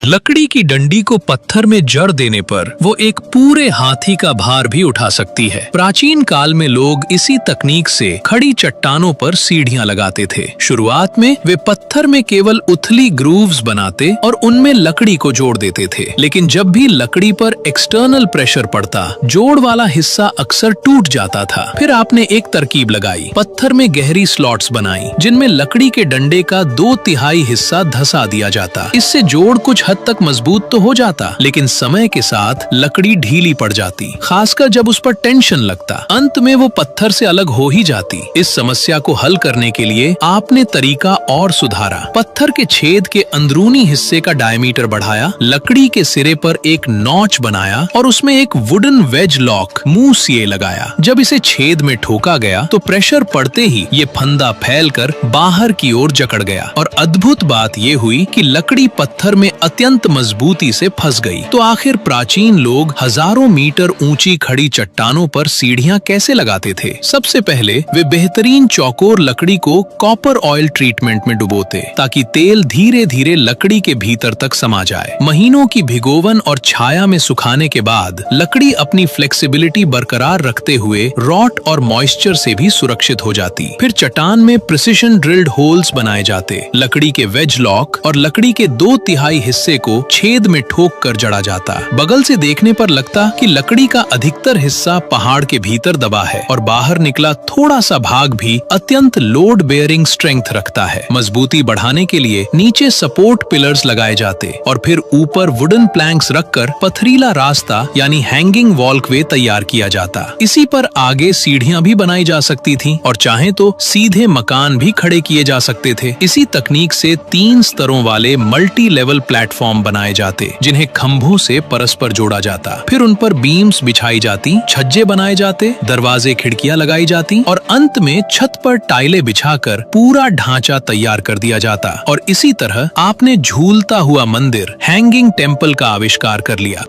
लकड़ी की डंडी को पत्थर में जड़ देने पर वो एक पूरे हाथी का भार भी उठा सकती है। प्राचीन काल में लोग इसी तकनीक से खड़ी चट्टानों पर सीढ़ियां लगाते थे। शुरुआत में वे पत्थर में केवल उथली ग्रूव्स बनाते और उनमें लकड़ी को जोड़ देते थे, लेकिन जब भी लकड़ी पर एक्सटर्नल प्रेशर पड़ता, जोड़ वाला हिस्सा अक्सर टूट जाता था। फिर आपने एक तरकीब लगाई, पत्थर में गहरी स्लॉट्स बनाई जिनमें लकड़ी के डंडे का 2/3 हिस्सा धंसा दिया जाता। इससे जोड़ कुछ हद तक मजबूत तो हो जाता, लेकिन समय के साथ लकड़ी ढीली पड़ जाती, खासकर जब उस पर टेंशन लगता। अंत में वो पत्थर से अलग हो ही जाती। इस समस्या को हल करने के लिए आपने तरीका और सुधारा। पत्थर के छेद के अंदरूनी हिस्से का डायमीटर बढ़ाया, लकड़ी के सिरे पर एक नॉच बनाया और उसमें एक वुडन वेज लॉक मुंह सीए लगाया। जब इसे छेद में ठोका गया तो प्रेशर पड़ते ही ये फंदा फैलकर बाहर की ओर जकड़ गया और अद्भुत बात ये हुई कि लकड़ी पत्थर में अत्यंत मजबूती से फंस गई। तो आखिर प्राचीन लोग हजारों मीटर ऊंची खड़ी चट्टानों पर सीढ़ियां कैसे लगाते थे? सबसे पहले वे बेहतरीन चौकोर लकड़ी को कॉपर ऑयल ट्रीटमेंट में डुबोते ताकि तेल धीरे धीरे लकड़ी के भीतर तक समा जाए। महीनों की भिगोवन और छाया में सुखाने के बाद लकड़ी अपनी फ्लेक्सिबिलिटी बरकरार रखते हुए रॉट और मॉइस्चर से भी सुरक्षित हो जाती। फिर चट्टान में प्रिसिशन ड्रिल्ड होल्स बनाए जाते, लकड़ी के वेज लॉक और लकड़ी के 2/3 हिस्से को छेद में ठोक कर जड़ा जाता। बगल से देखने पर लगता कि लकड़ी का अधिकतर हिस्सा पहाड़ के भीतर दबा है और बाहर निकला थोड़ा सा भाग भी अत्यंत लोड बेयरिंग स्ट्रेंथ रखता है। मजबूती बढ़ाने के लिए नीचे सपोर्ट पिलर्स लगाए जाते और फिर ऊपर वुडन प्लैंक्स रखकर पथरीला रास्ता यानी हैंगिंग वॉल्कवे तैयार किया जाता। इसी पर आगे सीढ़ियां भी बनाई जा सकती थी और चाहे तो सीधे मकान भी खड़े किए जा सकते थे। इसी तकनीक से 3 स्तरों वाले मल्टी लेवल प्लेटफॉर्म बनाए जाते जिन्हें खंभों से परस्पर जोड़ा जाता। फिर उन पर बीम्स बिछाई जाती, छज्जे बनाए जाते, दरवाजे खिड़कियां लगाई जाती और अंत में छत पर टाइलें बिछाकर पूरा ढांचा तैयार कर दिया जाता। और इसी तरह आपने झूलता हुआ मंदिर, हैंगिंग टेम्पल का आविष्कार कर लिया।